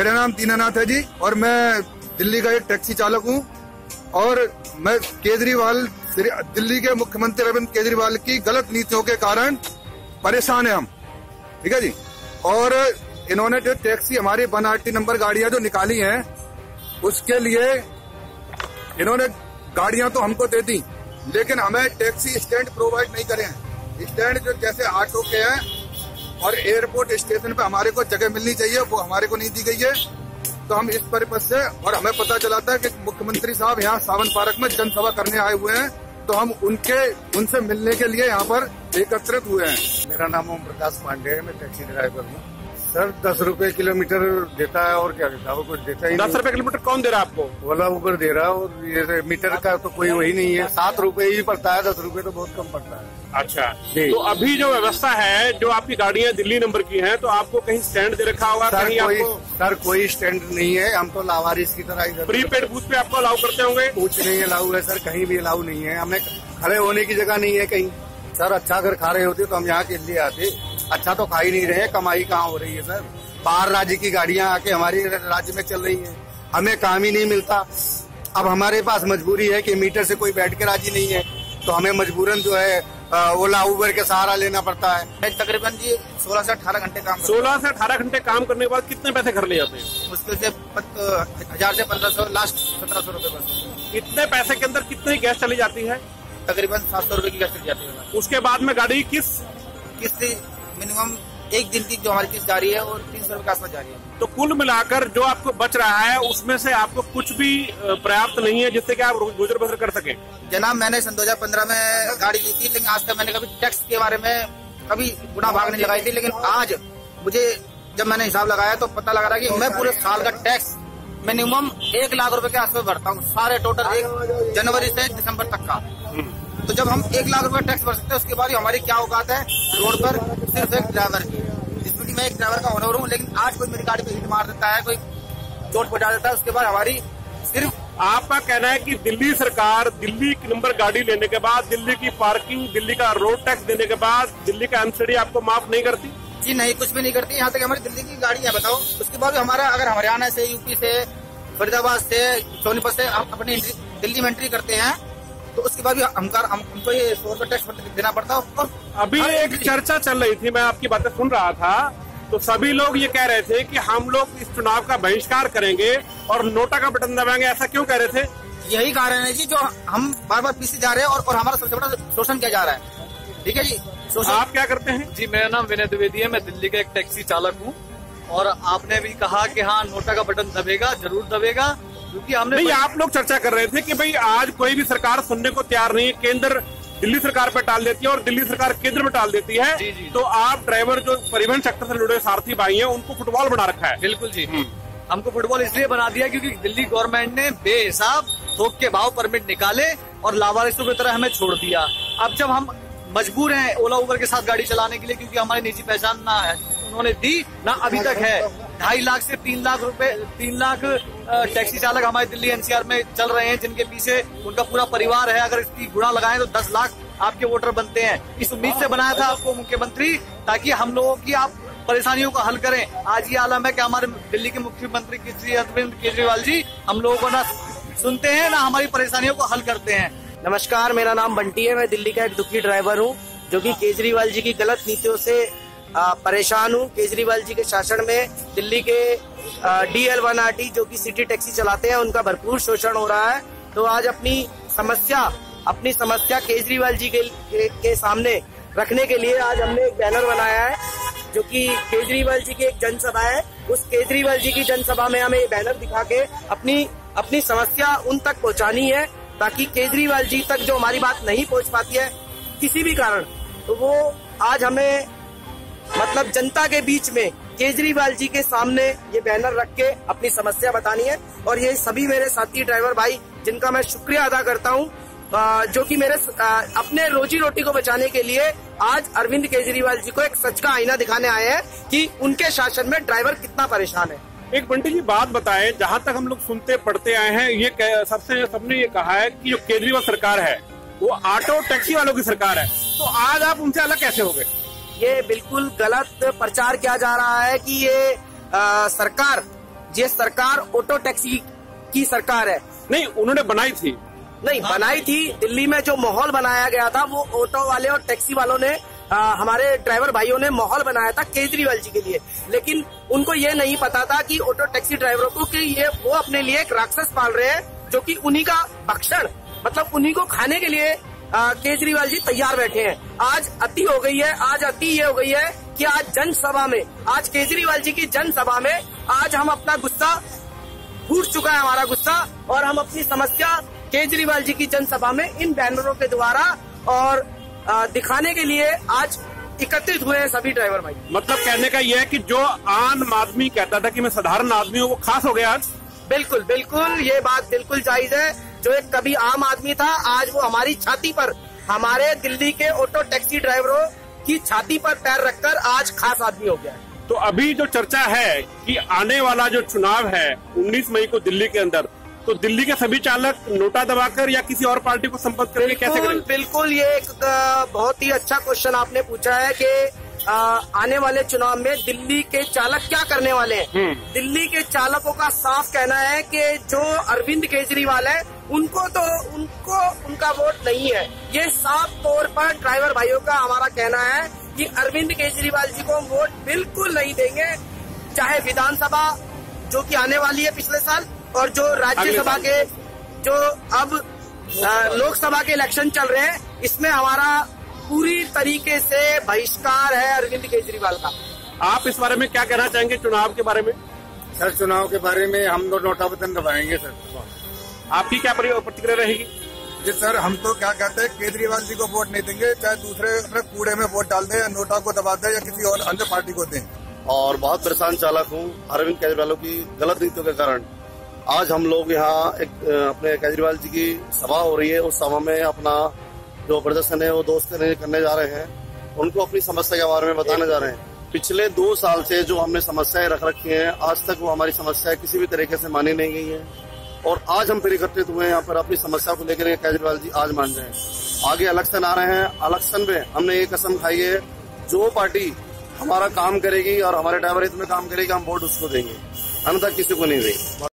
मेरा नाम दीनानाथ है जी और मैं दिल्ली का एक टैक्सी चालक हूँ और मैं दिल्ली के मुख्यमंत्री अरविंद केजरीवाल की गलत नीतियों के कारण परेशान है हम, ठीक है जी। और इन्होंने जो टैक्सी हमारी 1RT नंबर गाड़ियां जो निकाली हैं उसके लिए इन्होंने गाड़ियां तो हमको दे दी लेकिन हमें टैक्सी स्टैंड प्रोवाइड नहीं करे हैं। स्टैंड जो जैसे ऑटो के हैं और एयरपोर्ट स्टेशन पे हमारे को जगह मिलनी चाहिए वो हमारे को नहीं दी गई है। तो हम इस पर्पज से और हमें पता चला था कि मुख्यमंत्री साहब यहाँ सावन पार्क में जनसभा करने आए हुए हैं तो हम उनसे मिलने के लिए यहाँ पर एकत्रित हुए हैं। मेरा नाम ओम प्रकाश पांडे है, मैं टैक्सी ड्राइवर हूँ। सर 10 रुपए किलोमीटर देता है और क्या देता है, वो कुछ देता ही 10 रुपए किलोमीटर कौन दे रहा है आपको? ओला उबर दे रहा है और ये मीटर का तो कोई वही नहीं है, 7 रुपए ही पड़ता है, 10 रुपए तो बहुत कम पड़ता है। अच्छा, तो अभी जो व्यवस्था है, जो आपकी गाड़ियाँ दिल्ली नंबर की हैं, तो आपको कहीं स्टैंड दे रखा होगा? सर कोई स्टैंड नहीं है, हम तो लावारिस की तरह इधर प्रीपेड बूथ पे आपको अलाउ करते होंगे? कुछ नहीं अलाउ है सर, कहीं भी अलाउ नहीं है, हमें खड़े होने की जगह नहीं है कहीं। सर अच्छा अगर खा रहे होते तो हम यहाँ के लिए आते, अच्छा तो खा ही नहीं रहे, कमाई कहाँ हो रही है सर। बाहर राज्य की गाड़ियां आके हमारे राज्य में चल रही हैं, हमें काम ही नहीं मिलता। अब हमारे पास मजबूरी है कि मीटर से कोई बैठ के राजी नहीं है तो हमें मजबूरन जो है ओला उबर के सहारा लेना पड़ता है। तकरीबन जी 16 से 18 घंटे काम 16 से 18 घंटे काम करने के बाद कितने पैसे घर ले जाते हैं? मुश्किल से 1000 से 1500, लास्ट 1700 रुपए बस। इतने पैसे के अंदर कितनी गैस चली जाती है? तकरीबन 700 रुपए की गैस चली जाती है। उसके बाद में गाड़ी किस्त मिनिमम एक दिन की जो हमारी किस्त जा रही है और 300 रुपए के आसपास जा रही है। तो कुल मिलाकर जो आपको बच रहा है उसमें से आपको कुछ भी पर्याप्त नहीं है जिससे कि आप गुजर बसर कर सकें? जनाब मैंने सन 2015 में गाड़ी ली थी लेकिन आज तक मैंने कभी टैक्स के बारे में कभी गुना भाग नहीं लगाई थी, लेकिन आज मुझे जब मैंने हिसाब लगाया तो पता लगा रहा कि मैं पूरे साल का टैक्स मिनिमम 1 लाख रुपए के आसपास भरता हूँ, सारे टोटल 1 जनवरी से दिसंबर तक का। तो जब हम 1 लाख रुपए टैक्स भर सकते हैं उसके बाद हमारी क्या औकात है रोड पर सिर्फ एक ड्राइवर की। जिसमें मैं एक ड्राइवर का ऑनर हूँ लेकिन आज कोई मेरी गाड़ी पे हिट मार देता है, कोई चोट पहुंचा देता है, उसके बाद हमारी सिर्फ। आपका कहना है कि दिल्ली सरकार दिल्ली की नंबर गाड़ी लेने के बाद, दिल्ली की पार्किंग, दिल्ली का रोड टैक्स देने के बाद दिल्ली का एमसीडी आपको माफ नहीं करती? जी नहीं, कुछ भी नहीं करती। यहाँ तक हमारी दिल्ली की गाड़ी है बताओ, उसके बाद हमारा अगर हरियाणा से, यूपी से, फरीदाबाद से, सोनीपत से हम अपनी दिल्ली में एंट्री करते हैं तो उसके बाद भी हमको ये 100 रुपए टैक्स देना पड़ता है। अभी एक चर्चा चल रही थी, मैं आपकी बातें सुन रहा था, तो सभी लोग ये कह रहे थे कि हम लोग इस चुनाव का बहिष्कार करेंगे और नोटा का बटन दबाएंगे। ऐसा क्यों कह रहे थे? यही कारण है जी, जो हम बार बार पीछे जा रहे हैं और हमारा सबसे बड़ा शोषण किया जा रहा है। ठीक है जी, आप क्या करते हैं? जी मेरा नाम विनय द्विवेदी है, मैं दिल्ली का एक टैक्सी चालक हूँ। और आपने भी कहा कि हाँ नोटा का बटन दबेगा, जरूर दबेगा, क्योंकि हमने नहीं, आप लोग चर्चा कर रहे थे कि भाई आज कोई भी सरकार सुनने को तैयार नहीं है, केंद्र दिल्ली सरकार पे टाल देती है और दिल्ली सरकार केंद्र में टाल देती है। जी, जी, तो आप ड्राइवर जो परिवहन सेक्टर से जुड़े सारथी भाई हैं उनको फुटबॉल बना रखा है। बिल्कुल जी, हमको फुटबॉल इसलिए बना दिया क्योंकि दिल्ली गवर्नमेंट ने बेहिसाब थोक के भाव परमिट निकाले और लावारिसों की तरह हमें छोड़ दिया। अब जब हम मजबूर हैं ओला उबर के साथ गाड़ी चलाने के लिए क्योंकि हमारी निजी पहचान ना है उन्होंने दी ना अभी तक है। 2.5 लाख से 3 लाख रुपए 3 लाख टैक्सी चालक हमारे दिल्ली एनसीआर में चल रहे हैं जिनके पीछे उनका पूरा परिवार है। अगर इसकी गुणा लगाएं तो 10 लाख आपके वोटर बनते हैं। इस उम्मीद से बनाया था आपको मुख्यमंत्री ताकि हम लोगों की आप परेशानियों को हल करें। आज ये आलम है कि हमारे दिल्ली के मुख्यमंत्री श्री अरविंद केजरीवाल जी हम लोगों को ना सुनते हैं ना हमारी परेशानियों को हल करते हैं। नमस्कार, मेरा नाम बंटी है, मैं दिल्ली का एक दुखी ड्राइवर हूँ जो कि केजरीवाल जी की गलत नीतियों से परेशान हूँ। केजरीवाल जी के शासन में दिल्ली के DL 1RT जो कि सिटी टैक्सी चलाते हैं उनका भरपूर शोषण हो रहा है। तो आज अपनी समस्या केजरीवाल जी के सामने रखने के लिए आज हमने एक बैनर बनाया है जो कि केजरीवाल जी की एक जनसभा है। उस केजरीवाल जी की जनसभा में हमें ये बैनर दिखा के अपनी समस्या उन तक पहुंचानी है ताकि केजरीवाल जी तक जो हमारी बात नहीं पहुंच पाती है किसी भी कारण, तो वो आज हमें मतलब जनता के बीच में केजरीवाल जी के सामने ये बैनर रख के अपनी समस्या बतानी है। और ये सभी मेरे साथी ड्राइवर भाई जिनका मैं शुक्रिया अदा करता हूँ जो कि मेरे अपने रोजी रोटी को बचाने के लिए आज अरविंद केजरीवाल जी को एक सच का आईना दिखाने आए हैं कि उनके शासन में ड्राइवर कितना परेशान है। एक बंटी जी बात बताएं, जहाँ तक हम लोग सुनते पढ़ते आए हैं ये सबने ये कहा है कि जो केजरीवाल सरकार है वो ऑटो टैक्सी वालों की सरकार है, तो आज आप उनसे अलग कैसे हो गए? ये बिल्कुल गलत प्रचार किया जा रहा है कि ये सरकार ये सरकार ऑटो टैक्सी की सरकार है। नहीं, उन्होंने बनाई थी। नहीं बनाई थी, दिल्ली में जो माहौल बनाया गया था वो ऑटो वाले और टैक्सी वालों ने हमारे ड्राइवर भाइयों ने माहौल बनाया था केजरीवाल जी के लिए, लेकिन उनको ये नहीं पता था कि ऑटो टैक्सी ड्राइवरों को कि ये वो अपने लिए एक राक्षस पाल रहे हैं जो कि उन्हीं का भक्षण, मतलब उन्हीं को खाने के लिए केजरीवाल जी तैयार बैठे हैं। आज अति हो गई है, आज अति ये हो गई है कि आज जनसभा में, आज केजरीवाल जी की जनसभा में आज हम अपना गुस्सा फूट चुका है, हमारा गुस्सा, और हम अपनी समस्या केजरीवाल जी की जनसभा में इन बैनरों के द्वारा और दिखाने के लिए आज एकत्रित हुए हैं सभी ड्राइवर भाई। मतलब कहने का यह है कि जो आम आदमी कहता था कि मैं साधारण आदमी हूँ, वो खास हो गया आज। बिल्कुल बिल्कुल, ये बात बिल्कुल जायज है। जो एक कभी आम आदमी था, आज वो हमारी छाती पर, हमारे दिल्ली के ऑटो टैक्सी ड्राइवरों की छाती पर पैर रखकर आज खास आदमी हो गया है। तो अभी जो चर्चा है कि आने वाला जो चुनाव है 19 मई को दिल्ली के अंदर, तो दिल्ली के सभी चालक नोटा दबाकर या किसी और पार्टी को संपर्क करेंगे, कैसे करेंगे? बिल्कुल, ये एक बहुत ही अच्छा क्वेश्चन आपने पूछा है कि आने वाले चुनाव में दिल्ली के चालक क्या करने वाले हैं। दिल्ली के चालकों का साफ कहना है कि जो अरविंद केजरीवाल है उनको उनका वोट नहीं है। ये साफ तौर पर ड्राइवर भाइयों का हमारा कहना है कि अरविंद केजरीवाल जी को वोट बिल्कुल नहीं देंगे, चाहे विधानसभा जो कि आने वाली है पिछले साल, और जो राज्यसभा के जो अब लोकसभा के इलेक्शन चल रहे हैं, इसमें हमारा पूरी तरीके से बहिष्कार है अरविंद केजरीवाल का। आप इस बारे में क्या कहना चाहेंगे चुनाव के बारे में? सर, चुनाव के बारे में हम लोग नोटा बटन दबाएंगे सर। आपकी क्या प्रतिक्रिया रहेगी? जी सर, हम तो क्या कहते हैं, केजरीवाल जी को वोट नहीं देंगे, चाहे दूसरे अपने कूड़े में वोट डाल दें या नोटा को दबा दें या किसी और अन्य पार्टी को दें। और बहुत परेशान चालक हूँ अरविंद केजरीवाल की गलत नीतियों के कारण। आज हम लोग यहाँ अपने केजरीवाल जी की सभा हो रही है, उस सभा में अपना जो प्रदर्शन है वो दोस्त करने जा रहे हैं, उनको अपनी समस्या के बारे में बताने जा रहे हैं। पिछले 2 साल से जो हमने समस्याएं रख रखी हैं, आज तक वो हमारी समस्या किसी भी तरीके से मानी नहीं गई है, और आज हम फिर एकत्रित हुए हैं यहाँ पर अपनी समस्या को लेकर। केजरीवाल जी आज मान रहे हैं, आगे इलेक्शन आ रहे हैं, इलेक्शन में हमने ये कसम खाई है, जो पार्टी हमारा काम करेगी और हमारे ड्राइवर हित में काम करेगी, हम वोट उसको देंगे, अन्यथा किसी को नहीं देंगे।